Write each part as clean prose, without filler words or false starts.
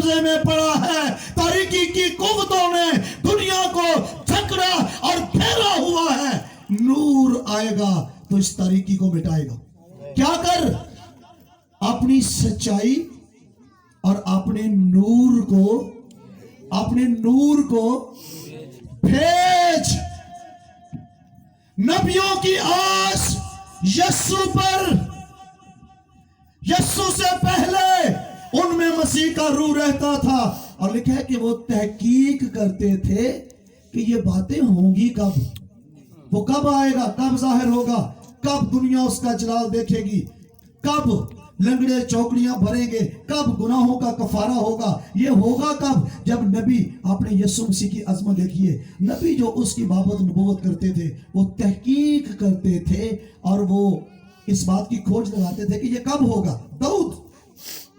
قبضے میں پڑا ہے. تاریکی کی قوتوں نے دنیا کو جھکڑا اور گھیرا ہوا ہے. نور آئے گا تو اس تاریکی کو مٹائے گا. کیا کر؟ اپنی سچائی اور اپنے نور کو بھیج. نبیوں کی آس یسوع پر. یسوع سے پہلے ان میں مسیح کا روح رہتا تھا, اور لکھا ہے کہ وہ تحقیق کرتے تھے کہ یہ باتیں ہوں گی کب, وہ کب آئے گا, کب ظاہر ہوگا, کب دنیا اس کا جلال دیکھے گی, کب لنگڑے چوکڑیاں بھریں گے, کب گناہوں کا کفارہ ہوگا. یہ ہوگا کب؟ جب نبی اپنے یسوع مسیح کی عظمت دیکھیے. نبی جو اس کی بابت نبوت کرتے تھے وہ تحقیق کرتے تھے اور وہ اس بات کی کھوج لگاتے تھے کہ یہ کب ہوگا. داؤد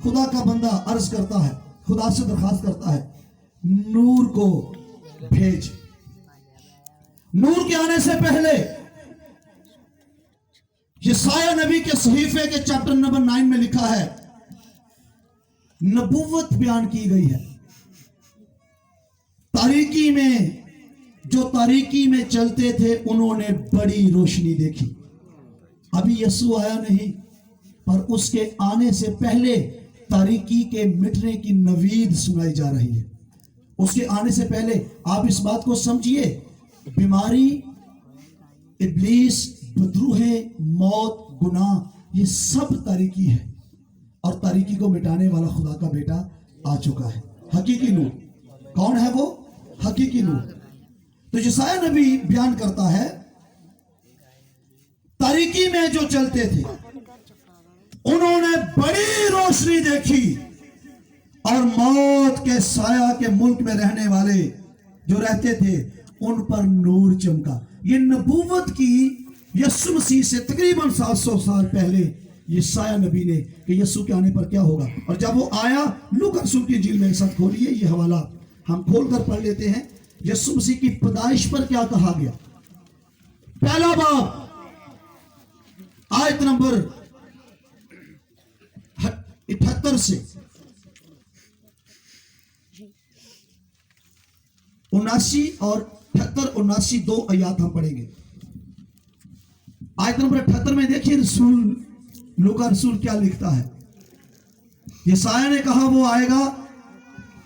خدا کا بندہ عرض کرتا ہے, خدا سے درخواست کرتا ہے, نور کو بھیج. نور کے آنے سے پہلے یسایہ نبی کے صحیفے کے چیپٹر نمبر 9 میں لکھا ہے, نبوت بیان کی گئی ہے. تاریکی میں جو تاریکی میں چلتے تھے انہوں نے بڑی روشنی دیکھی. ابھی یسوع آیا نہیں, پر اس کے آنے سے پہلے تاریکی کے مٹنے کی نوید سنائی جا رہی ہے. اس کے آنے سے پہلے آپ اس بات کو سمجھیے, بیماری, ابلیس, بدروہیں, موت, گناہ, یہ سب تاریکی ہے, اور تاریکی کو مٹانے والا خدا کا بیٹا آ چکا ہے. حقیقی نور. کون ہے وہ؟ حقیقی نور. تو یسایہ نبی بیان کرتا ہے, تاریکی میں جو چلتے تھے انہوں نے بڑی روشنی دیکھی, اور موت کے سایہ کے ملک میں رہنے والے جو رہتے تھے ان پر نور چمکا. یہ نبوت کی یسوع مسیح سے تقریباً 700 سال پہلے یسایہ نبی نے کہ یسوع کے آنے پر کیا ہوگا. اور جب وہ آیا, لوکا رسول کی انجیل میں ایک ساتھ کھولیے, یہ حوالہ ہم کھول کر پڑھ لیتے ہیں. یسوع مسیح کی پیدائش پر کیا کہا گیا؟ پہلا باب آیت نمبر 78 سے 79 اور 78 79 دو آیات ہم پڑھیں گے. آیت نمبر 78 میں دیکھیے لوکا رسول کیا لکھتا ہے. یسایہ نے کہا وہ آئے گا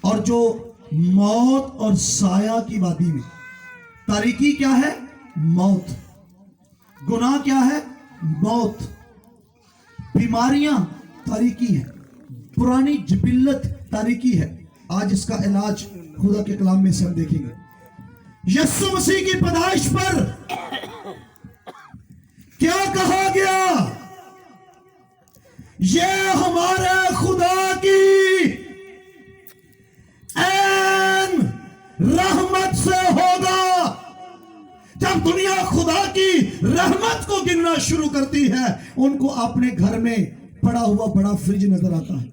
اور جو موت اور سایہ کی وادی میں. تاریکی کیا ہے؟ موت. گناہ کیا ہے؟ موت. بیماریاں تاریکی ہے. پرانی جبلت تاریکی ہے. آج اس کا علاج خدا کے کلام میں سے ہم دیکھیں گے. یسوع مسیح کی پیدائش پر کیا کہا گیا؟ یہ ہمارے خدا کی عین رحمت سے ہوگا. جب دنیا خدا کی رحمت کو گننا شروع کرتی ہے, ان کو اپنے گھر میں پڑا ہوا بڑا فریج نظر آتا ہے.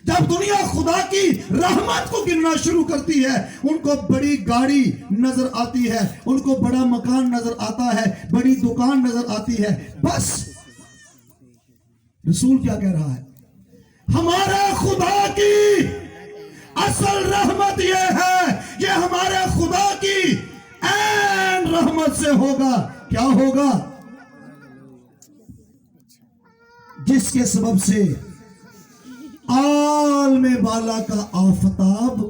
جب دنیا خدا کی رحمت کو گننا شروع کرتی ہے, ان کو بڑی گاڑی نظر آتی ہے, ان کو بڑا مکان نظر آتا ہے, بڑی دکان نظر آتی ہے. بس رسول کیا کہہ رہا ہے؟ ہمارے خدا کی اصل رحمت یہ ہے, یہ ہمارے خدا کی عین رحمت سے ہوگا. کیا ہوگا؟ جس کے سبب سے عالم بالا کا آفتاب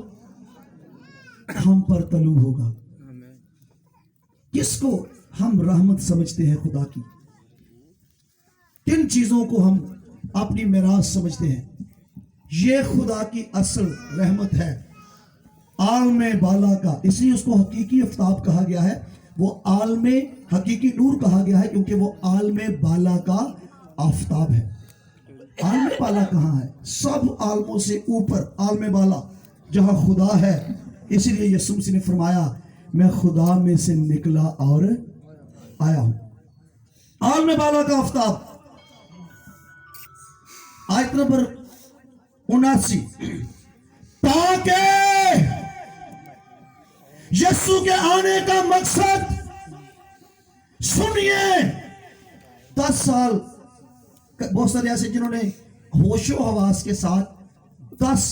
ہم پر طلوع ہوگا. کس کو ہم رحمت سمجھتے ہیں خدا کی؟ کن چیزوں کو ہم اپنی میراث سمجھتے ہیں؟ یہ خدا کی اصل رحمت ہے, عالم بالا کا. اس لیے اس کو حقیقی آفتاب کہا گیا ہے. وہ عالم حقیقی نور کہا گیا ہے کیونکہ وہ عالم بالا کا آفتاب ہے. عالم بالا کہاں ہے؟ سب عالموں سے اوپر عالم بالا جہاں خدا ہے. اسی لیے یسوع مسیح نے فرمایا میں خدا میں سے نکلا اور آیا ہوں. عالم بالا کا آفتاب. آیت نمبر 79. تاکہ یسوع کے آنے کا مقصد سنیے. 10 سال بہت سارے ایسے جنہوں نے ہوش و حواس کے ساتھ 10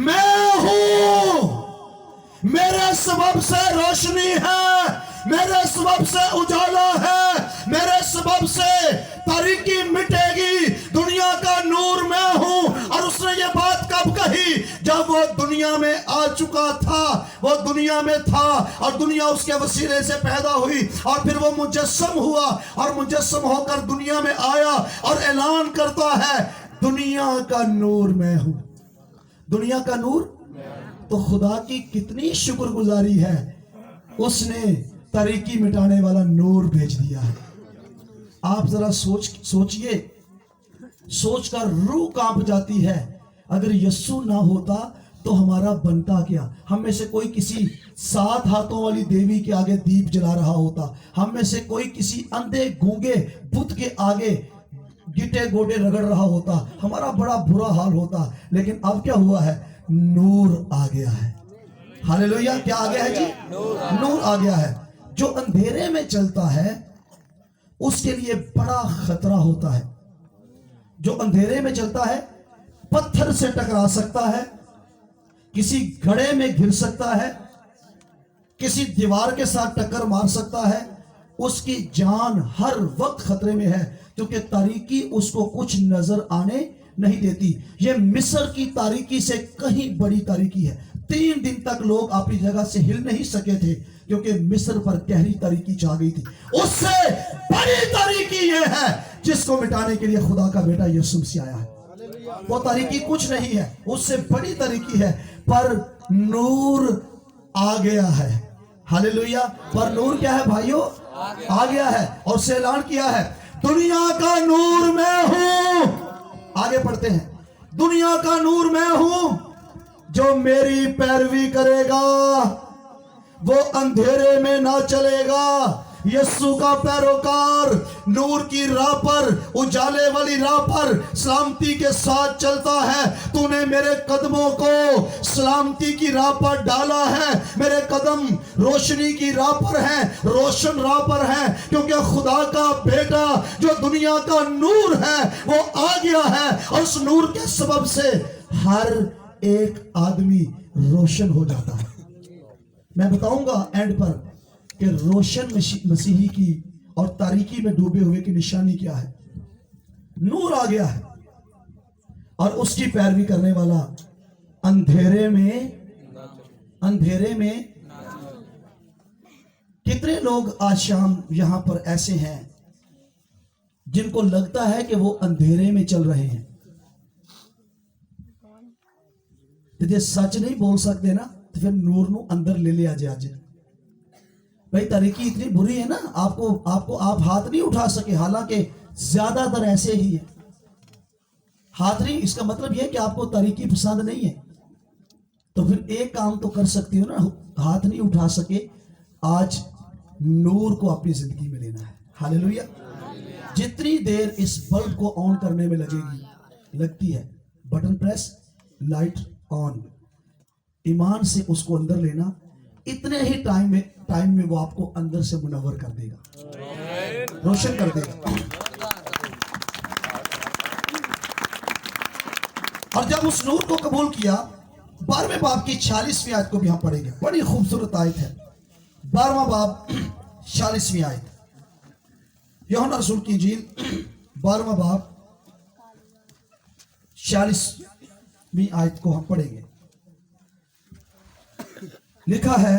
میں ہوں، میرے سبب سے روشنی ہے، میرے سبب سے اجالا ہے، میرے سبب سے تاریکی مٹے گی، دنیا کا نور میں ہوں۔ اور اس نے یہ بات کب کہی؟ جب وہ دنیا میں آ چکا تھا، وہ دنیا میں تھا اور دنیا اس کے وسیلے سے پیدا ہوئی، اور پھر وہ مجسم ہوا اور مجسم ہو کر دنیا میں آیا اور اعلان کرتا ہے دنیا کا نور میں ہوں، دنیا کا نور۔ تو خدا کی کتنی شکر گزاری ہے، اس نے تاریکی مٹانے والا نور بھیج دیا ہے۔ آپ ذرا سوچئے، سوچ کر روح کانپ جاتی ہے۔ اگر یسوع نہ ہوتا تو ہمارا بنتا کیا؟ ہم میں سے کوئی کسی 7 ہاتھوں والی دیوی کے آگے دیپ جلا رہا ہوتا، ہم میں سے کوئی کسی اندھے گونگے بت کے آگے گٹے گوٹے رگڑ رہا ہوتا، ہمارا بڑا برا حال ہوتا۔ لیکن اب کیا ہوا ہے؟ نور آ گیا ہے۔ ہاللیلویہ! کیا آ گیا ہے جی؟ نور آ گیا ہے۔ جو اندھیرے میں چلتا ہے اس کے لیے بڑا خطرہ ہوتا ہے۔ جو اندھیرے میں چلتا ہے پتھر سے ٹکرا سکتا ہے، کسی گھڑے میں گر سکتا ہے، کسی دیوار کے ساتھ ٹکر مار سکتا ہے، اس کی جان ہر وقت خطرے میں ہے، کیونکہ تاریکی اس کو کچھ نظر آنے نہیں دیتی۔ یہ مصر کی تاریکی سے کہیں بڑی تاریکی ہے۔ 3 دن تک لوگ اپنی جگہ سے ہل نہیں سکے تھے، کیونکہ مصر پر گہری تاریکی چھا گئی تھی۔ اس سے بڑی تاریکی یہ ہے جس کو مٹانے کے لیے خدا کا بیٹا یسوع مسیح آیا ہے۔ وہ تاریکی کچھ نہیں ہے، اس سے بڑی تاریکی ہے، پر نور آ گیا ہے۔ ہاللیلویہ! پر نور کیا ہے بھائیو؟ آ گیا ہے، اور سے اعلان کیا ہے دنیا کا نور میں ہوں۔ آگے پڑھتے ہیں، دنیا کا نور میں ہوں، جو میری پیروی کرے گا وہ اندھیرے میں نہ چلے گا۔ یسوع کا پیروکار نور کی راہ پر، اجالے والی راہ پر سلامتی کے ساتھ چلتا ہے۔ تو نے میرے قدموں کو سلامتی کی راہ پر ڈالا ہے، میرے قدم روشنی کی راہ پر ہیں، روشن راہ پر ہیں، کیونکہ خدا کا بیٹا جو دنیا کا نور ہے وہ آ گیا ہے، اور اس نور کے سبب سے ہر ایک آدمی روشن ہو جاتا ہے۔ میں بتاؤں گا اینڈ پر کہ روشن مسیحی کی اور تاریکی میں ڈوبے ہوئے کی نشانی کیا ہے۔ نور آ گیا ہے اور اس کی پیروی کرنے والا اندھیرے میں کتنے لوگ آج شام یہاں پر ایسے ہیں جن کو لگتا ہے کہ وہ اندھیرے میں چل رہے ہیں؟ تو سچ نہیں بول سکتے نا، تو پھر نور نو اندر لے لیا جائے۔ بھائی تاریکی اتنی بری ہے نا، آپ ہاتھ نہیں اٹھا سکے، حالانکہ زیادہ تر ایسے ہی ہے۔ ہاتھ نہیں، اس کا مطلب یہ ہے کہ آپ کو تاریکی پسند نہیں ہے، تو پھر ایک کام تو کر سکتی ہو نا، ہاتھ نہیں اٹھا سکے، آج نور کو اپنی زندگی میں لینا ہے۔ ہاللیلویہ! جتنی دیر اس بلب کو آن کرنے میں لگتی ہے، بٹن پریس، لائٹ آن، ایمان سے اس کو اندر لینا، اتنے ہی ٹائم میں وہ آپ کو اندر سے منور کر دے گا، روشن کر دے گا۔ اور جب اس نور کو قبول کیا، 12ویں باب کی 46ویں آیت کو بھی ہم پڑھیں گے، بڑی خوبصورت آیت ہے۔ 12واں باب 46ویں آیت، یوحنا رسول کی انجیل 12واں باب 46ویں آیت کو ہم پڑھیں گے۔ لکھا ہے،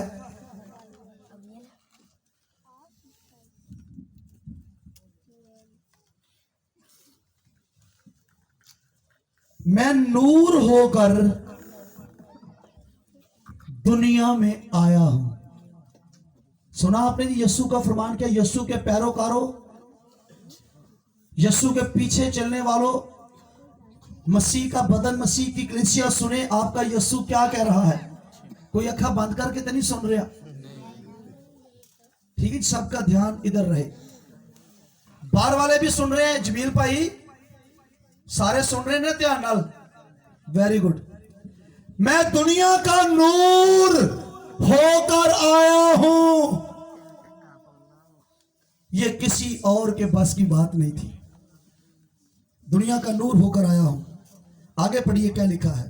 میں نور ہو کر دنیا میں آیا ہوں۔ سنا آپ نے یسوع کا فرمان کیا؟ یسوع کے پیروکاروں، یسوع کے پیچھے چلنے والوں، مسیح کا بدن، مسیح کی کلیسیا، سنے آپ کا یسوع کیا کہہ رہا ہے۔ کوئی اکھا بند کر کے تو نہیں سن رہا؟ ٹھیک ہے، سب کا دھیان ادھر رہے۔ باہر والے بھی سن رہے ہیں، جمیل بھائی سارے سن رہے ہیں دھیان نال؟ Very good. میں دنیا کا نور ہو کر آیا ہوں۔ یہ کسی اور کے بس کی بات نہیں تھی، دنیا کا نور ہو کر آیا ہوں۔ آگے پڑھیے کیا لکھا ہے۔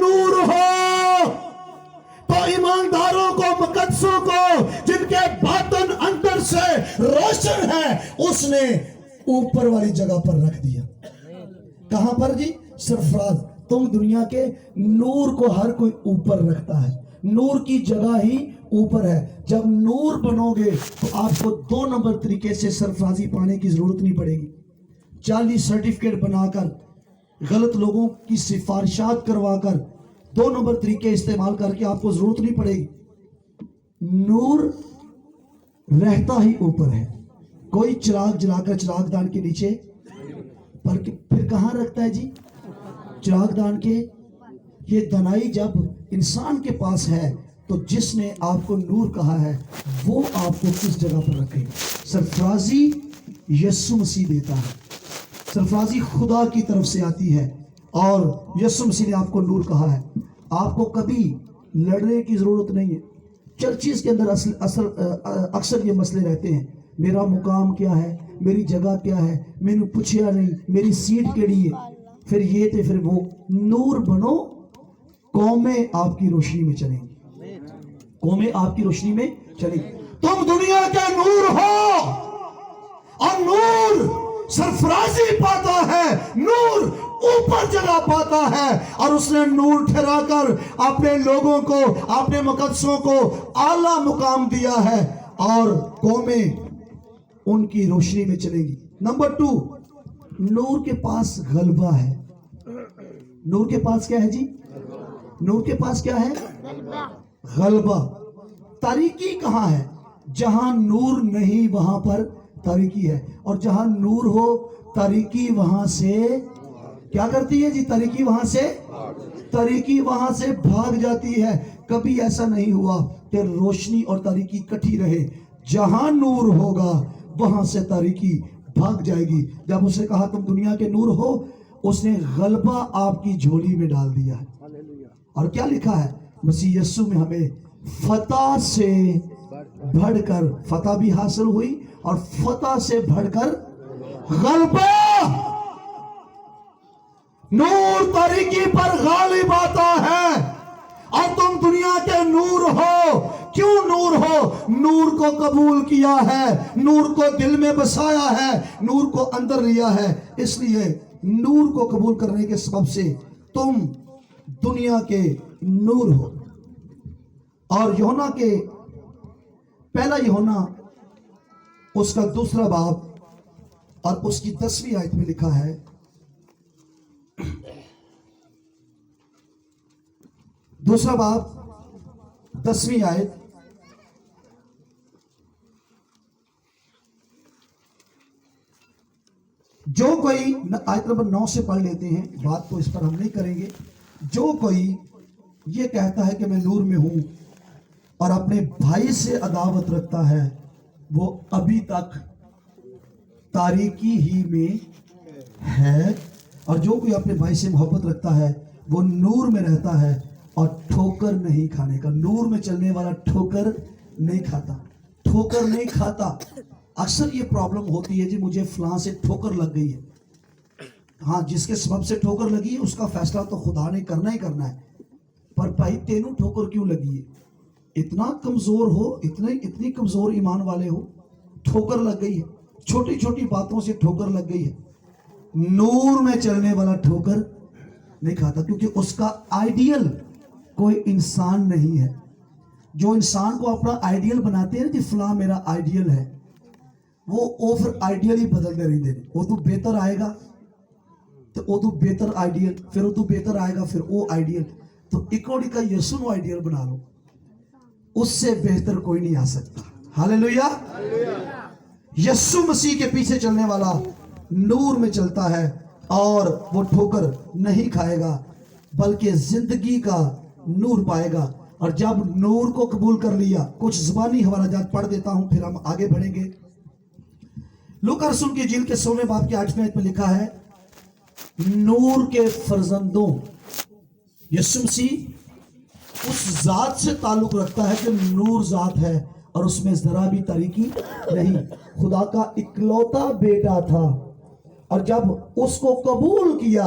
نور ہو تو ایمانداروں کو، مقدسوں کو، جن کے باطن اندر سے روشن ہے، اس نے اوپر والی جگہ پر رکھ دیا۔ کہاں پر جی؟ سرفراز، تم دنیا کے نور کو ہر کوئی اوپر رکھتا ہے، نور کی جگہ ہی اوپر ہے۔ جب نور بنو گے تو آپ کو 2 نمبر طریقے سے سرفرازی پانے کی ضرورت نہیں پڑے گی۔ 40 سرٹیفکیٹ بنا کر، غلط لوگوں کی سفارشات کروا کر، 2 نمبر طریقے استعمال کر کے آپ کو ضرورت نہیں پڑے گی۔ نور رہتا ہی اوپر ہے، کوئی چراغ جلا کر چراغ دان کے نیچے، پر پھر کہاں رکھتا ہے جی؟ چراغ دان کے۔ یہ دنائی جب انسان کے پاس ہے تو جس نے آپ کو نور کہا ہے وہ آپ کو کس جگہ پر رکھے؟ سرفرازی یسوع مسیح دیتا ہے، سرفرازی خدا کی طرف سے آتی ہے، اور یسوع مسیح نے آپ کو نور کہا ہے۔ آپ کو کبھی لڑنے کی ضرورت نہیں ہے۔ چرچز کے اندر اکثر یہ مسئلے رہتے ہیں، میرا مقام کیا ہے، میری جگہ کیا ہے، میں نے پوچھیا نہیں، میری سیٹ کیڑی ہے، پھر یہ تھے پھر وہ۔ نور بنو، قومیں آپ کی روشنی میں چلیں گی، قومیں آپ کی روشنی میں چلیں گی۔ تم دنیا کے نور ہو، اور نور سرفرازی پاتا ہے، نور اوپر جگہ پاتا ہے، اور اس نے نور ٹھہرا کر اپنے لوگوں کو، اپنے مقدسوں کو اعلیٰ مقام دیا ہے، اور قومیں ان کی روشنی میں چلیں گی۔ نمبر 2، نور کے پاس غلبہ ہے۔ نور کے پاس کیا ہے جی؟ نور کے پاس کیا ہے؟ غلبہ۔ تاریکی کہاں ہے؟ جہاں نور نہیں وہاں پر تاریکی ہے، اور جہاں نور ہو تاریکی وہاں سے کیا کرتی ہے جی؟ تاریکی وہاں سے بھاگ جاتی ہے۔ کبھی ایسا نہیں ہوا کہ روشنی اور تاریکی کٹھی رہے۔ جہاں نور ہوگا وہاں سے تاریکی بھاگ جائے گی۔ جب اسے کہا تم دنیا کے نور ہو، اس نے غلبہ آپ کی جھولی میں ڈال دیا ہے۔ اور کیا لکھا ہے؟ مسیح یسوع میں ہمیں فتح سے بڑھ کر فتح بھی حاصل ہوئی، اور فتح سے بڑھ کر غلبہ۔ نور تاریکی پر غالب آتا ہے، اور تم دنیا کے نور ہو۔ کیوں نور ہو؟ نور کو قبول کیا ہے، نور کو دل میں بسایا ہے، نور کو اندر لیا ہے۔ اس لیے نور کو قبول کرنے کے سبب سے تم دنیا کے نور ہو۔ اور یوحنا کے پہلا یوحنا اس کا 2 باب اور اس کی 10ویں آیت میں لکھا ہے، دوسرا باب 10ویں آیت، جو کوئی، آیت نمبر 9 سے پڑھ لیتے ہیں، بات تو اس پر ہم نہیں کریں گے۔ جو کوئی یہ کہتا ہے کہ میں نور میں ہوں اور اپنے بھائی سے عداوت رکھتا ہے، وہ ابھی تک تاریکی ہی میں ہے، اور جو کوئی اپنے بھائی سے محبت رکھتا ہے وہ نور میں رہتا ہے اور ٹھوکر نہیں کھانے کا۔ نور میں چلنے والا ٹھوکر نہیں کھاتا، ٹھوکر نہیں کھاتا۔ اکثر یہ پرابلم ہوتی ہے جی، مجھے فلاں سے ٹھوکر لگ گئی ہے۔ ہاں، جس کے سبب سے ٹھوکر لگی ہے اس کا فیصلہ تو خدا نے کرنا ہی کرنا ہے، پر بھائی تینوں ٹھوکر کیوں لگی ہے؟ اتنا کمزور ہو، اتنی کمزور ایمان والے ہو، ٹھوکر لگ گئی ہے، چھوٹی چھوٹی باتوں سے ٹھوکر لگ گئی ہے۔ نور میں چلنے والا ٹھوکر نہیں کھاتا، کیونکہ اس کا آئیڈیل کوئی انسان نہیں ہے۔ جو انسان کو اپنا آئیڈیل بناتے ہیں نا، جی فلاں میرا آئیڈیل ہے، وہ پھر آئیڈیل ہی بدلتے رہتے ہیں۔ وہ تو بہتر آئے گا تو وہ تو بہتر آئیڈیل، پھر وہ تو بہتر آئے گا، پھر وہ آئیڈیل۔ تو اکوڑی کا یسوع نو آئیڈیل بنا لو، اس سے بہتر کوئی نہیں آ سکتا۔ ہاللیلویہ۔ یسوع مسیح کے پیچھے چلنے والا نور میں چلتا ہے، اور وہ ٹھوکر نہیں کھائے گا بلکہ زندگی کا نور پائے گا۔ اور جب نور کو قبول کر لیا، کچھ زبانی حوالہ جات پڑھ دیتا ہوں پھر ہم آگے بڑھیں گے۔ لوکا رسول کی انجیل کے 16 باب کے 8ویں آیت میں لکھا ہے، نور کے فرزندوں، یسوع مسیح اس ذات سے تعلق رکھتا ہے کہ نور ذات ہے اور اس میں ذرا بھی تاریکی نہیں۔ خدا کا اکلوتا بیٹا تھا، اور جب اس کو قبول کیا،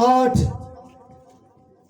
8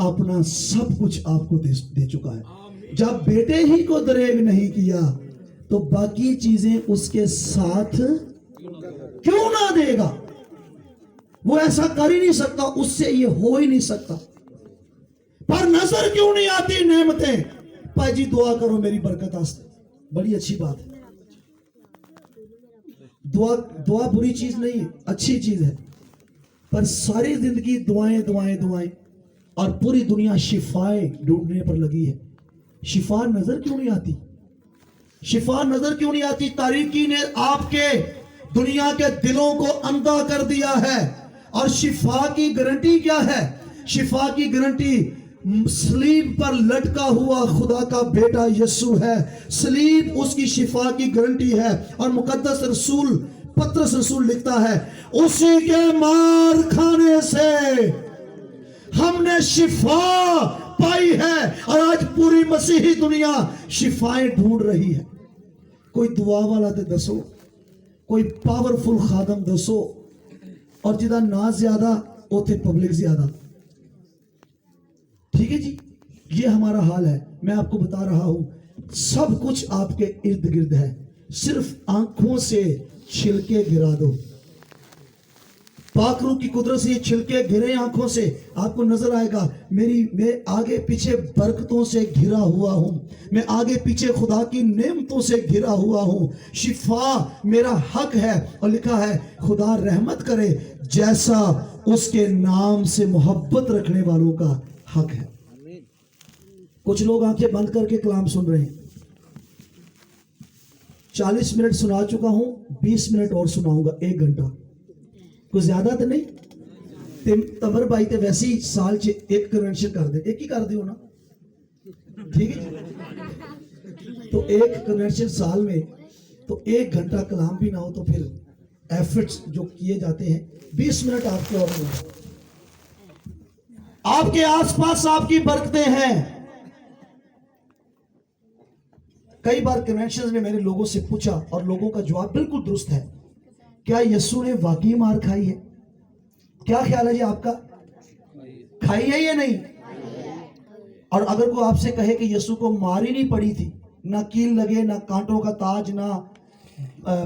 اپنا سب کچھ آپ کو دے چکا ہے. جب بیٹے ہی کو دریغ نہیں کیا تو باقی چیزیں اس کے ساتھ کیوں نہ دے گا؟ وہ ایسا کر ہی نہیں سکتا، اس سے یہ ہو ہی نہیں سکتا. پر نظر کیوں نہیں آتی نعمتیں؟ بھائی جی دعا کرو میری برکت آستے، بڑی اچھی بات ہے. دعا بری چیز نہیں ہے، اچھی چیز ہے. پر ساری زندگی دعائیں دعائیں دعائیں اور پوری دنیا شفائیں ڈھونڈنے پر لگی ہے. شفا نظر کیوں نہیں آتی؟ شفا نظر کیوں نہیں آتی؟ تاریکی نے آپ کے دنیا کے دلوں کو اندھا کر دیا ہے. اور شفا کی گارنٹی کیا ہے؟ شفا کی گارنٹی صلیب پر لٹکا ہوا خدا کا بیٹا یسوع ہے. صلیب اس کی شفا کی گارنٹی ہے. اور مقدس رسول پترس رسول لکھتا ہے اسی کے مار کھانے سے ہم نے شفا پائی ہے. اور آج پوری مسیحی دنیا شفائیں ڈھونڈ رہی ہے. کوئی دعا والا دے دسو، کوئی پاورفل خادم دسو، اور جدہ نا زیادہ اوتھے پبلک زیادہ. ٹھیک ہے جی، یہ ہمارا حال ہے. میں آپ کو بتا رہا ہوں سب کچھ آپ کے ارد گرد ہے، صرف آنکھوں سے چھلکے گرا دو. پاک روح کی قدرت سے یہ چھلکے گرے آنکھوں سے آپ کو نظر آئے گا میں آگے پیچھے برکتوں سے گھرا ہوا ہوں، میں آگے پیچھے خدا کی نعمتوں سے گھرا ہوا ہوں. شفا میرا حق ہے، اور لکھا ہے خدا رحمت کرے جیسا اس کے نام سے محبت رکھنے والوں کا حق ہے. کچھ لوگ آنکھیں بند کر کے کلام سن رہے ہیں. 40 منٹ سنا چکا ہوں، 20 منٹ اور سناؤں گا، 1 گھنٹہ. کوئی زیادہ تو نہیں؟ تمر بھائی تے ویسی سال چ ایک کنونشن کر دے، ایک ہی کر دیو نا، ٹھیک ہے. تو ایک کنونشن سال میں تو 1 گھنٹہ کلام بھی نہ ہو تو پھر ایفرٹس جو کیے جاتے ہیں 20 منٹ آپ کے اور آپ کے آس پاس آپ کی برکتیں ہیں. کئی بار کنونشنز میں میرے لوگوں سے پوچھا اور لوگوں کا جواب بالکل درست ہے، کیا یسوع نے واقعی مار کھائی ہے؟ کیا خیال ہے جی آپ کا؟ کھائی ہے یا نہیں؟ اور اگر کوئی آپ سے کہے کہ یسوع کو مار ہی نہیں پڑی تھی، نہ کیل لگے، نہ کانٹوں کا تاج، نہ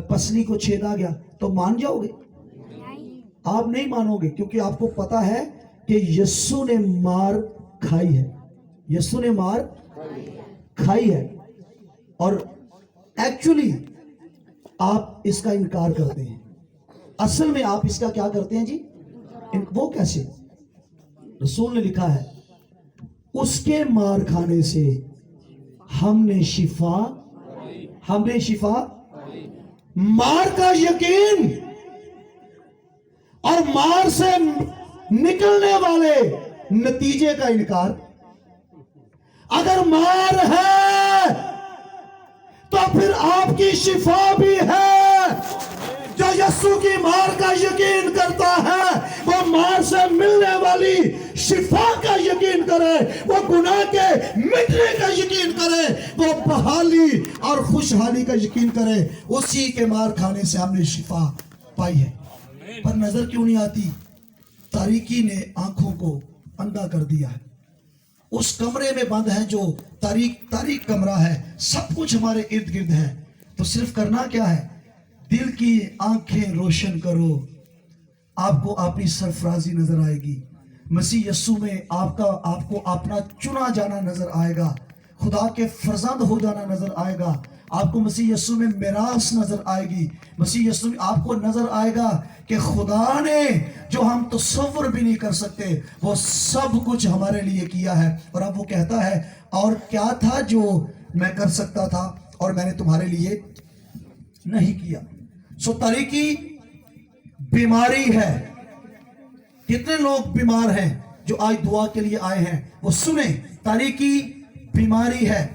پسلی کو چھیدا گیا، تو مان جاؤ گے؟ آپ نہیں مانو گے، کیونکہ آپ کو پتا ہے کہ یسوع نے مار کھائی ہے. یسوع نے مار کھائی ہے. اور ایکچولی آپ اس کا انکار کرتے ہیں. اصل میں آپ اس کا کیا کرتے ہیں جی؟ وہ کیسے؟ رسول نے لکھا ہے اس کے مار کھانے سے ہم نے شفا مار کا یقین اور مار سے نکلنے والے نتیجے کا انکار. اگر مار ہے تو پھر آپ کی شفا بھی ہے. جو یسوع کی مار کا یقین کرتا ہے وہ مار سے ملنے والی شفا کا یقین کرے، وہ گناہ کے مٹنے کا یقین کرے، وہ بحالی اور خوشحالی کا یقین کرے. اسی کے مار کھانے سے ہم نے شفا پائی ہے. پر نظر کیوں نہیں آتی؟ تاریکی نے آنکھوں کو اندھا کر دیا ہے. اس کمرے میں بند ہے جو تاریک کمرہ ہے، سب کچھ ہمارے ارد گرد ہے. تو صرف کرنا کیا ہے؟ دل کی آنکھیں روشن کرو، آپ کو اپنی سرفرازی نظر آئے گی. مسیح یسوع میں آپ کو اپنا چنا جانا نظر آئے گا. خدا کے فرزند ہو جانا نظر آئے گا. آپ کو مسیح یسوع میں میراث نظر آئے گی. مسیح یسوع میں آپ کو نظر آئے گا کہ خدا نے جو ہم تصور بھی نہیں کر سکتے وہ سب کچھ ہمارے لیے کیا ہے. اور اب وہ کہتا ہے اور کیا تھا جو میں کر سکتا تھا اور میں نے تمہارے لیے نہیں کیا. سو تاریکی بیماری ہے. کتنے لوگ بیمار ہیں جو آج دعا کے لیے آئے ہیں؟ وہ سنیں، تاریکی بیماری ہے.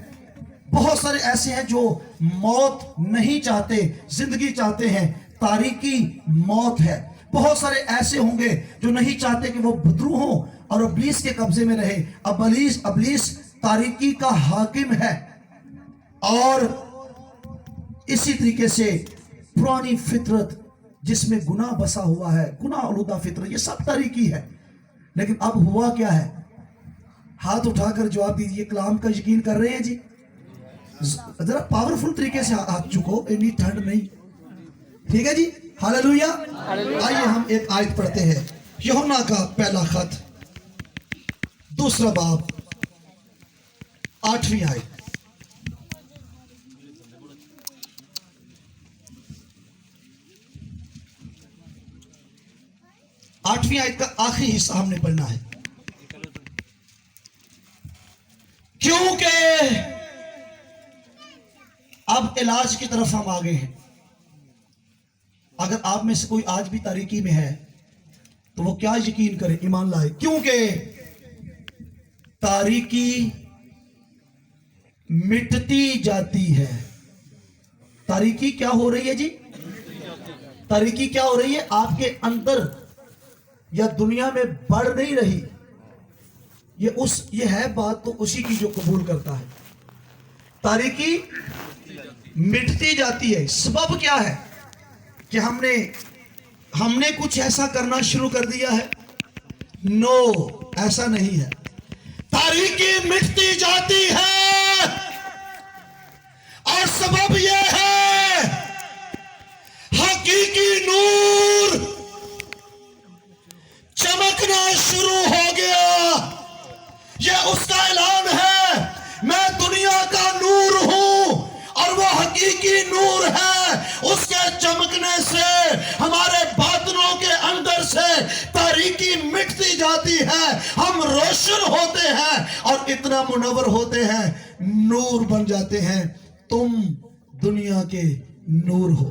بہت سارے ایسے ہیں جو موت نہیں چاہتے، زندگی چاہتے ہیں. تاریکی موت ہے. بہت سارے ایسے ہوں گے جو نہیں چاہتے کہ وہ بدرو ہوں اور ابلیس کے قبضے میں رہے. ابلیس تاریکی کا حاکم ہے. اور اسی طریقے سے پرانی فطرت جس میں گناہ بسا ہوا ہے، گناہ آلودہ فطرت، یہ سب تاریکی ہے. لیکن اب ہوا کیا ہے؟ ہاتھ اٹھا کر جواب دیجئے کلام کا یقین کر رہے ہیں جی؟ ذرا پاورفل طریقے سے ہاتھ چکو، اتنی ٹھنڈ نہیں، ٹھیک ہے جی؟ ہاللویا۔ آئیے ہم ایک آیت پڑھتے ہیں، یوحنا کا پہلا خط، دوسرا باب، 8ویں آیت۔ 8ویں آیت کا آخری حصہ ہم نے پڑھنا ہے۔ کیونکہ اب علاج کی طرف ہم آگے ہیں۔ اگر آپ میں سے کوئی آج بھی تاریکی میں ہے تو وہ کیا یقین کرے، ایمان لائے، کیونکہ تاریکی مٹتی جاتی ہے۔ تاریکی کیا ہو رہی ہے جی؟ تاریکی کیا ہو رہی ہے؟ آپ کے اندر یا دنیا میں بڑھ نہیں رہی، یہ ہے بات تو اسی کی جو قبول کرتا ہے۔ تاریکی مٹتی جاتی ہے۔ سبب کیا ہے؟ کہ ہم نے کچھ ایسا کرنا شروع کر دیا ہے؟ نو، ایسا نہیں ہے۔ تاریکی مٹتی جاتی ہے اور سبب یہ ہے حقیقی نور چمکنا شروع ہو گیا۔ یہ اس کا اعلان ہے، میں دنیا کا نور ہوں اور وہ حقیقی نور ہے۔ اس کے چمکنے سے ہمارے باطنوں کے اندر سے تاریکی مٹتی جاتی ہے، ہم روشن ہوتے ہیں اور اتنا منور ہوتے ہیں، نور بن جاتے ہیں۔ تم دنیا کے نور ہو۔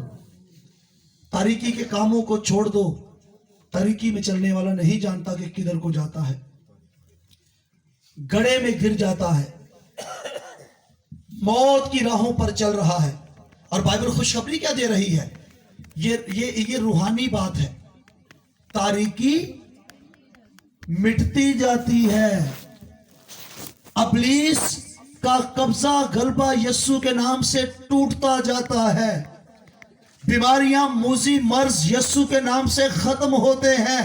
تاریکی کے کاموں کو چھوڑ دو۔ تاریکی میں چلنے والا نہیں جانتا کہ کدھر کو جاتا ہے، گڑھے میں گر جاتا ہے، موت کی راہوں پر چل رہا ہے۔ اور بائبل خوشخبری کیا دے رہی ہے؟ یہ روحانی بات ہے۔ تاریکی مٹتی جاتی ہے، ابلیس کا قبضہ غلبہ یسوع کے نام سے ٹوٹتا جاتا ہے، بیماریاں، موذی، مرض یسوع کے نام سے ختم ہوتے ہیں،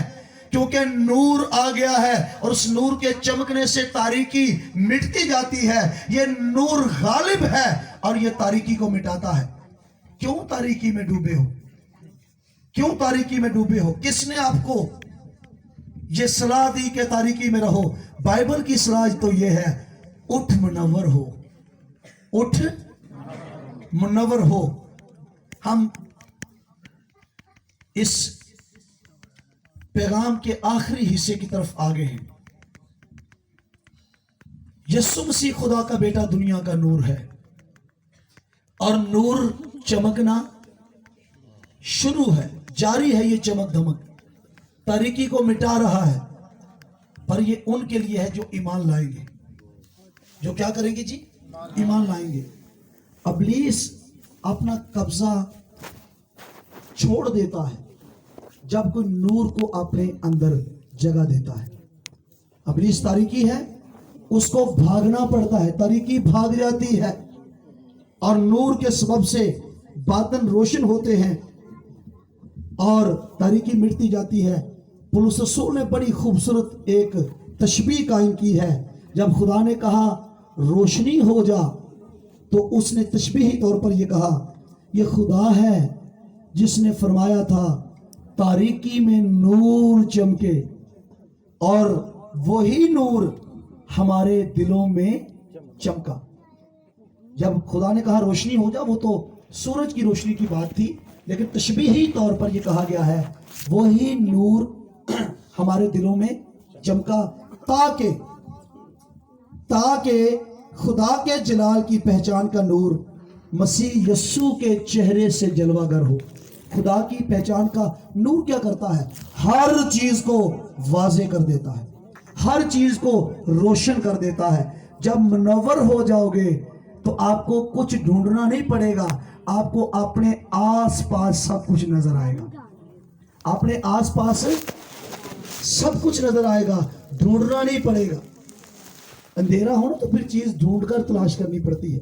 کیونکہ نور آ گیا ہے اور اس نور کے چمکنے سے تاریکی مٹتی جاتی ہے۔ یہ نور غالب ہے اور یہ تاریکی کو مٹاتا ہے۔ کیوں تاریکی میں ڈوبے ہو؟ کیوں تاریکی میں ڈوبے ہو؟ کس نے آپ کو یہ صلاح دی کہ تاریکی میں رہو؟ بائبل کی صلاح تو یہ ہے، اٹھ منور ہو، اٹھ منور ہو۔ ہم اس پیغام کے آخری حصے کی طرف آگے ہیں۔ یسوع مسیح خدا کا بیٹا دنیا کا نور ہے اور نور چمکنا شروع ہے، جاری ہے۔ یہ چمک دھمک تاریکی کو مٹا رہا ہے، پر یہ ان کے لیے ہے جو ایمان لائیں گے۔ جو کیا کریں گے جی؟ ایمان لائیں گے۔ ابلیس اپنا قبضہ چھوڑ دیتا ہے جب کوئی نور کو اپنے اندر جگہ دیتا ہے۔ ابلیس تاریکی ہے، اس کو بھاگنا پڑتا ہے، تاریکی بھاگ جاتی ہے اور نور کے سبب سے باطن روشن ہوتے ہیں اور تاریکی مٹتی جاتی ہے۔ پولس رسول نے بڑی خوبصورت ایک تشبیہ قائم کی ہے۔ جب خدا نے کہا روشنی ہو جا تو اس نے تشبیہی طور پر یہ کہا، یہ خدا ہے جس نے فرمایا تھا تاریکی میں نور چمکے، اور وہی نور ہمارے دلوں میں چمکا۔ جب خدا نے کہا روشنی ہو جا، وہ تو سورج کی روشنی کی بات تھی، لیکن تشبیہی طور پر یہ کہا گیا ہے وہی نور ہمارے دلوں میں چمکا، تاکہ خدا کے جلال کی پہچان کا نور مسیح یسوع کے چہرے سے جلوہ گر ہو۔ خدا کی پہچان کا نور کیا کرتا ہے؟ ہر چیز کو واضح کر دیتا ہے، ہر چیز کو روشن کر دیتا ہے۔ جب منور ہو جاؤ گے تو آپ کو کچھ ڈھونڈنا نہیں پڑے گا، آپ کو اپنے آس پاس سب کچھ نظر آئے گا، اپنے آس پاس سب کچھ نظر آئے گا، ڈھونڈنا نہیں پڑے گا۔ اندھیرا ہو نا تو پھر چیز ڈھونڈ کر تلاش کرنی پڑتی ہے،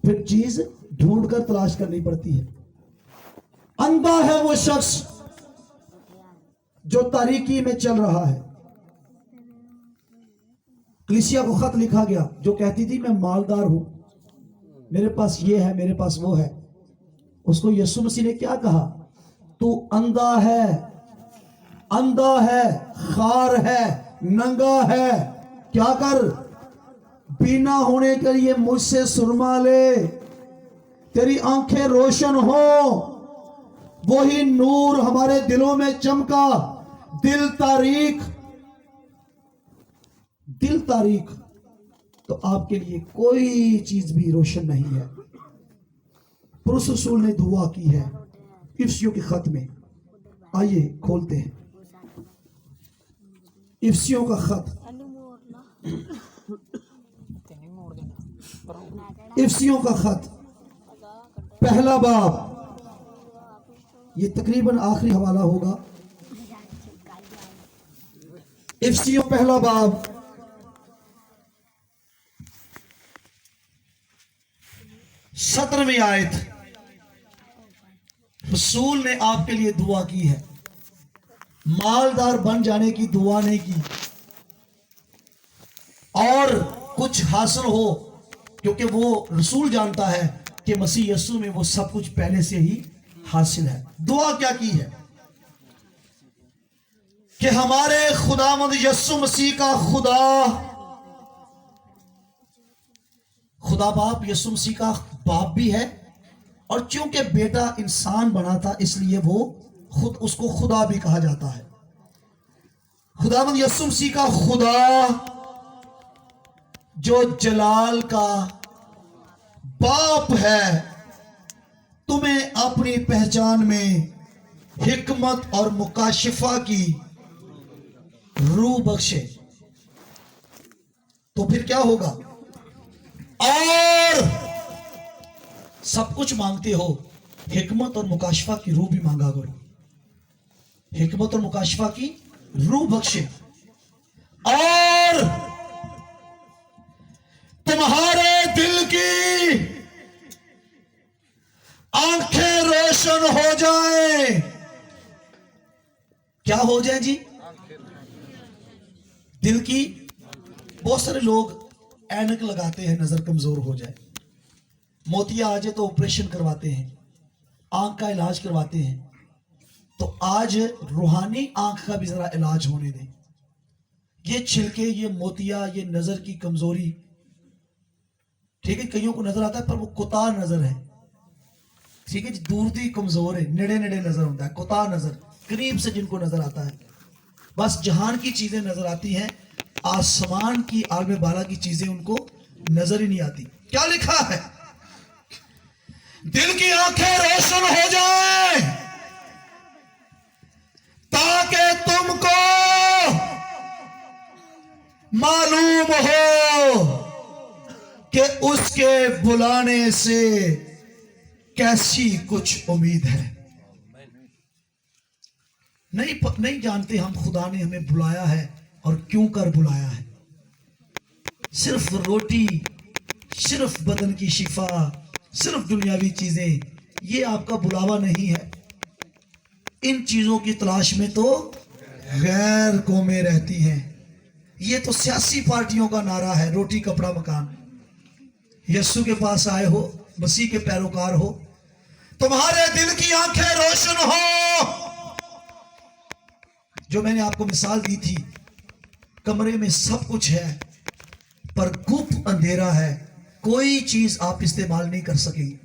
پھر چیز ڈھونڈ کر تلاش کرنی پڑتی ہے۔ اندھا ہے وہ شخص جو تاریکی میں چل رہا ہے، کلیسیا کو خط لکھا گیا جو کہتی تھی میں مالدار ہوں، میرے پاس یہ ہے، میرے پاس وہ ہے. اس کو یسوع مسیح نے کیا کہا؟ تو اندھا ہے، اندھا ہے، خار ہے، ننگا ہے، کیا کر؟ بینا ہونے کے لیے مجھ سے سرما لے، تیری آنکھیں روشن ہو. وہی نور ہمارے دلوں میں چمکا. دل تاریک، دل تاریک تو آپ کے لیے کوئی چیز بھی روشن نہیں ہے. پولس رسول نے دعا کی ہے افسیوں کے خط میں. آئیے کھولتے ہیں افسیوں کا خط، افسیوں کا خط پہلا باب. یہ تقریباً آخری حوالہ ہوگا. افسیوں پہلا باب 17ویں آیت. رسول نے آپ کے لیے دعا کی ہے، مالدار بن جانے کی دعا نہیں کی اور کچھ حاصل ہو، کیونکہ وہ رسول جانتا ہے کہ مسیح یسوع میں وہ سب کچھ پہلے سے ہی حاصل ہے. دعا کیا کی ہے؟ کہ ہمارے خداوند یسوع مسیح کا خدا باپ یسوع مسیح کا باپ بھی ہے، اور چونکہ بیٹا انسان بنا تھا اس لیے وہ اس کو خدا بھی کہا جاتا ہے. خداوند یسوع مسیح کا خدا جو جلال کا باپ ہے، تمہیں اپنی پہچان میں حکمت اور مکاشفہ کی روح بخشے. تو پھر کیا ہوگا؟ اور سب کچھ مانگتے ہو، حکمت اور مکاشفہ کی روح بھی مانگا کرو. حکمت اور مکاشفہ کی روح بخشے اور تمہارے دل کی آنکھیں روشن ہو جائیں. کیا ہو جائیں جی؟ دل کی. بہت سارے لوگ اینک لگاتے ہیں نظر کمزور ہو جائے، موتیا آ جائے تو آپریشن کرواتے ہیں، آنکھ کا علاج کرواتے ہیں. تو آج روحانی آنکھ کا بھی ذرا علاج ہونے دیں. یہ چھلکے، یہ موتیا، یہ نظر کی کمزوری، ٹھیک ہے، کئیوں کو نظر آتا ہے پر وہ کوتا نظر ہے، ٹھیک ہے جی، دور دی کمزور ہے، نڑے نڑے نظر ہوتا ہے، کوتا نظر، قریب سے جن کو نظر آتا ہے. بس جہان کی چیزیں نظر آتی ہیں، آسمان کی عالم بالا کی چیزیں ان کو نظر ہی نہیں آتی. کیا لکھا ہے؟ دل کی آنکھیں روشن ہو جائیں تاکہ تم کو معلوم ہو کہ اس کے بلانے سے کیسی کچھ امید ہے. نہیں جانتے ہم خدا نے ہمیں بلایا ہے اور کیوں کر بلایا ہے. صرف روٹی، صرف بدن کی شفا، صرف دنیاوی چیزیں، یہ آپ کا بلاوا نہیں ہے. ان چیزوں کی تلاش میں تو غیر قومیں رہتی ہیں. یہ تو سیاسی پارٹیوں کا نعرہ ہے، روٹی کپڑا مکان. یسوع کے پاس آئے ہو، مسیح کے پیروکار ہو، تمہارے دل کی آنکھیں روشن ہو. جو میں نے آپ کو مثال دی تھی، کمرے میں سب کچھ ہے پر گپ اندھیرا ہے، کوئی چیز آپ استعمال نہیں کر سکیں گے.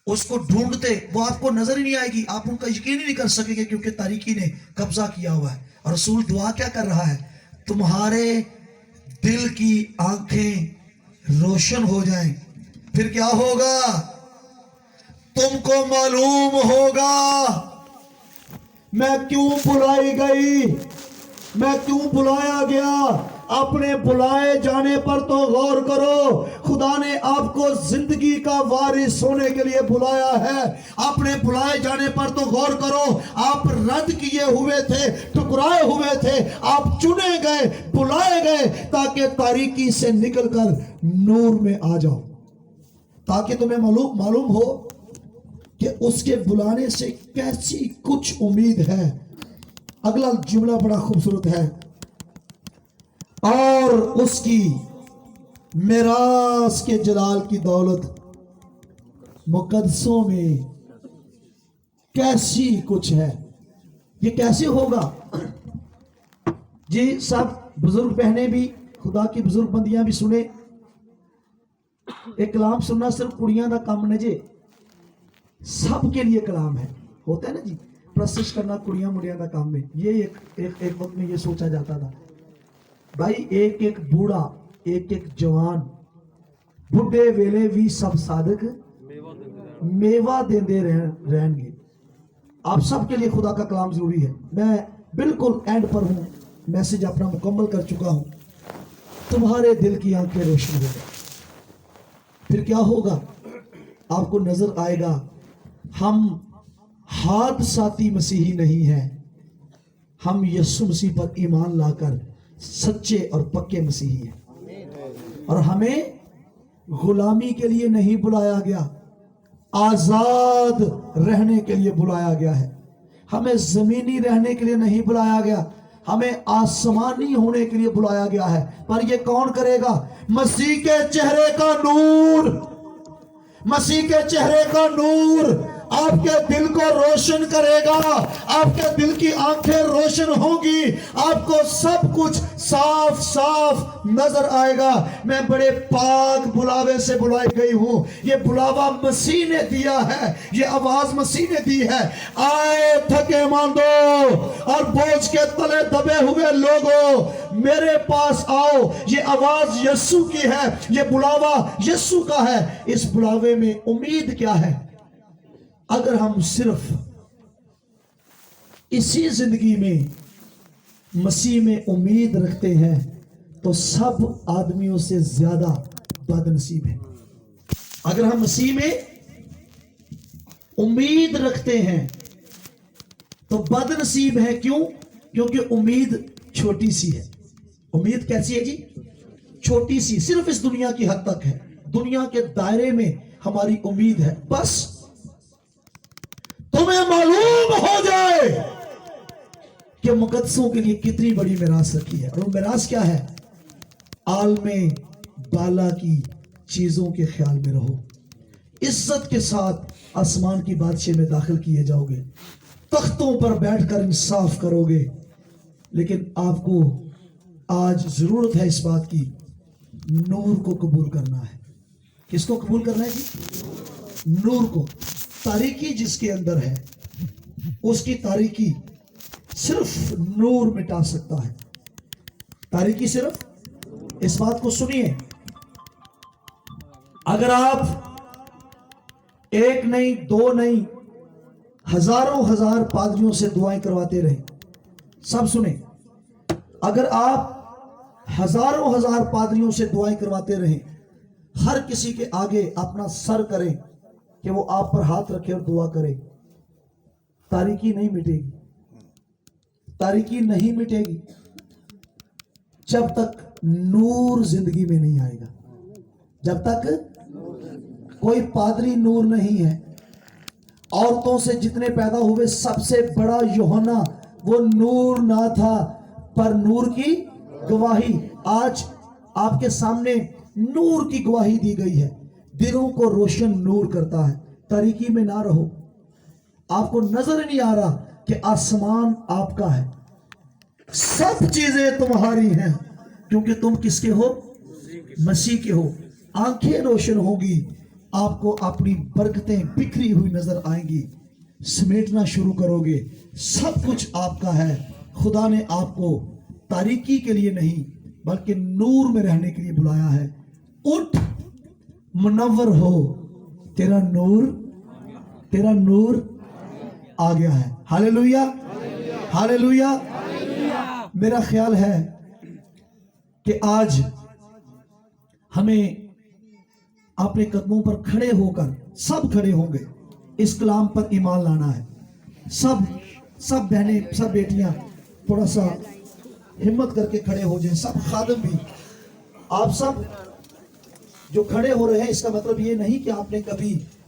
اس کو ڈھونڈتے وہ آپ کو نظر ہی نہیں آئے گی، آپ ان کا یقین ہی نہیں کر سکیں گے کیونکہ تاریکی نے قبضہ کیا ہوا ہے. اور رسول دعا کیا کر رہا ہے؟ تمہارے دل کی آنکھیں روشن ہو جائیں. پھر کیا ہوگا؟ تم کو معلوم ہوگا میں کیوں بلائی گئی، میں کیوں بلایا گیا. اپنے بلائے جانے پر تو غور کرو. خدا نے آپ کو زندگی کا وارث ہونے کے لیے بلایا ہے. اپنے بلائے جانے پر تو غور کرو. آپ رد کیے ہوئے تھے، ٹکرائے ہوئے تھے، آپ چنے گئے، بلائے گئے تاکہ تاریکی سے نکل کر نور میں آ جاؤ، تاکہ تمہیں معلوم ہو کہ اس کے بلانے سے کیسی کچھ امید ہے. اگلا جملہ بڑا خوبصورت ہے، اور اس کی میراث کے جلال کی دولت مقدسوں میں کیسی کچھ ہے. یہ کیسے ہوگا جی؟ سب بزرگ بہنیں بھی، خدا کی بزرگ بندیاں بھی سنیں. ایک کلام سننا صرف کڑیاں دا کام نہ جے، سب کے لیے کلام ہے. ہوتا ہے نا جی، پرستش کرنا کڑیاں مڑیاں دا کام ہے. یہ ایک وقت میں یہ سوچا جاتا تھا بھائی ایک ایک بوڑھا، ایک ایک جوان، بڈھے ویلے بھی سب صادق میوہ دیندے رہیں گے. آپ سب کے لیے خدا کا کلام ضروری ہے. میں بالکل اینڈ پر ہوں، میسج اپنا مکمل کر چکا ہوں. تمہارے دل کی آنکھیں روشن ہو گئے. پھر کیا ہوگا؟ آپ کو نظر آئے گا ہم حادثاتی مسیحی نہیں ہیں، ہم یسوع مسیح پر ایمان لا کر سچے اور پکے مسیحی ہیں. اور ہمیں غلامی کے لیے نہیں بلایا گیا، آزاد رہنے کے لیے بلایا گیا ہے. ہمیں زمینی رہنے کے لیے نہیں بلایا گیا، ہمیں آسمانی ہونے کے لیے بلایا گیا ہے. پر یہ کون کرے گا؟ مسیح کے چہرے کا نور. مسیح کے چہرے کا نور آپ کے دل کو روشن کرے گا. آپ کے دل کی آنکھیں روشن ہوں گی، آپ کو سب کچھ صاف صاف نظر آئے گا. میں بڑے پاک بلاوے سے بلائی گئی ہوں. یہ بلاوا مسیح نے دیا ہے، یہ آواز مسیح نے دی ہے. آئے تھکے ماندو اور بوجھ کے تلے دبے ہوئے لوگوں، میرے پاس آؤ. یہ آواز یسوع کی ہے، یہ بلاوا یسوع کا ہے. اس بلاوے میں امید کیا ہے؟ اگر ہم صرف اسی زندگی میں مسیح میں امید رکھتے ہیں تو سب آدمیوں سے زیادہ بد نصیب ہیں. اگر ہم مسیح میں امید رکھتے ہیں تو بد نصیب ہیں. کیوں؟ کیونکہ امید چھوٹی سی ہے. امید کیسی ہے جی؟ چھوٹی سی، صرف اس دنیا کی حد تک ہے. دنیا کے دائرے میں ہماری امید ہے. بس تمہیں معلوم ہو جائے کہ مقدسوں کے لیے کتنی بڑی میراث رکھی ہے. اور وہ میراث کیا ہے؟ عالم بالا کی چیزوں کے خیال میں رہو، عزت کے ساتھ آسمان کی بادشاہ میں داخل کیے جاؤ گے، تختوں پر بیٹھ کر انصاف کرو گے. لیکن آپ کو آج ضرورت ہے اس بات کی، نور کو قبول کرنا ہے. کس کو قبول کرنا ہے جی؟ نور کو. تاریکی جس کے اندر ہے اس کی تاریکی صرف نور مٹا سکتا ہے. تاریکی صرف، اس بات کو سنیے، اگر آپ ایک نہیں، دو نہیں، ہزاروں ہزار پادریوں سے دعائیں کرواتے رہیں، سب سنیں، اگر آپ ہزاروں ہزار پادریوں سے دعائیں کرواتے رہیں، ہر کسی کے آگے اپنا سر کریں کہ وہ آپ پر ہاتھ رکھے اور دعا کرے، تاریکی نہیں مٹے گی. تاریکی نہیں مٹے گی جب تک نور زندگی میں نہیں آئے گا. جب تک کوئی پادری نور نہیں ہے. عورتوں سے جتنے پیدا ہوئے سب سے بڑا یوحنا، وہ نور نہ تھا پر نور کی گواہی. آج آپ کے سامنے نور کی گواہی دی گئی ہے. دلوں کو روشن نور کرتا ہے. تاریکی میں نہ رہو. آپ کو نظر نہیں آ رہا کہ آسمان آپ کا ہے، سب چیزیں تمہاری ہیں کیونکہ تم کس کے ہو؟ مسیح کے ہو. آنکھیں روشن ہوگی، آپ کو اپنی برکتیں بکھری ہوئی نظر آئیں گی. سمیٹنا شروع کرو گے، سب کچھ آپ کا ہے. خدا نے آپ کو تاریکی کے لیے نہیں بلکہ نور میں رہنے کے لیے بلایا ہے. اٹھ، منور ہو، تیرا نور آ گیا ہے. ہاللیلویا، ہاللیلویا. میرا خیال ہے کہ آج ہمیں اپنے قدموں پر کھڑے ہو کر، سب کھڑے ہوں گے، اس کلام پر ایمان لانا ہے. سب بہنیں، سب بیٹیاں تھوڑا سا ہمت کر کے کھڑے ہو جائیں. سب خادم بھی، آپ سب جو کھڑے ہو رہے ہیں، اس کا مطلب یہ نہیں کہ آپ نے کبھی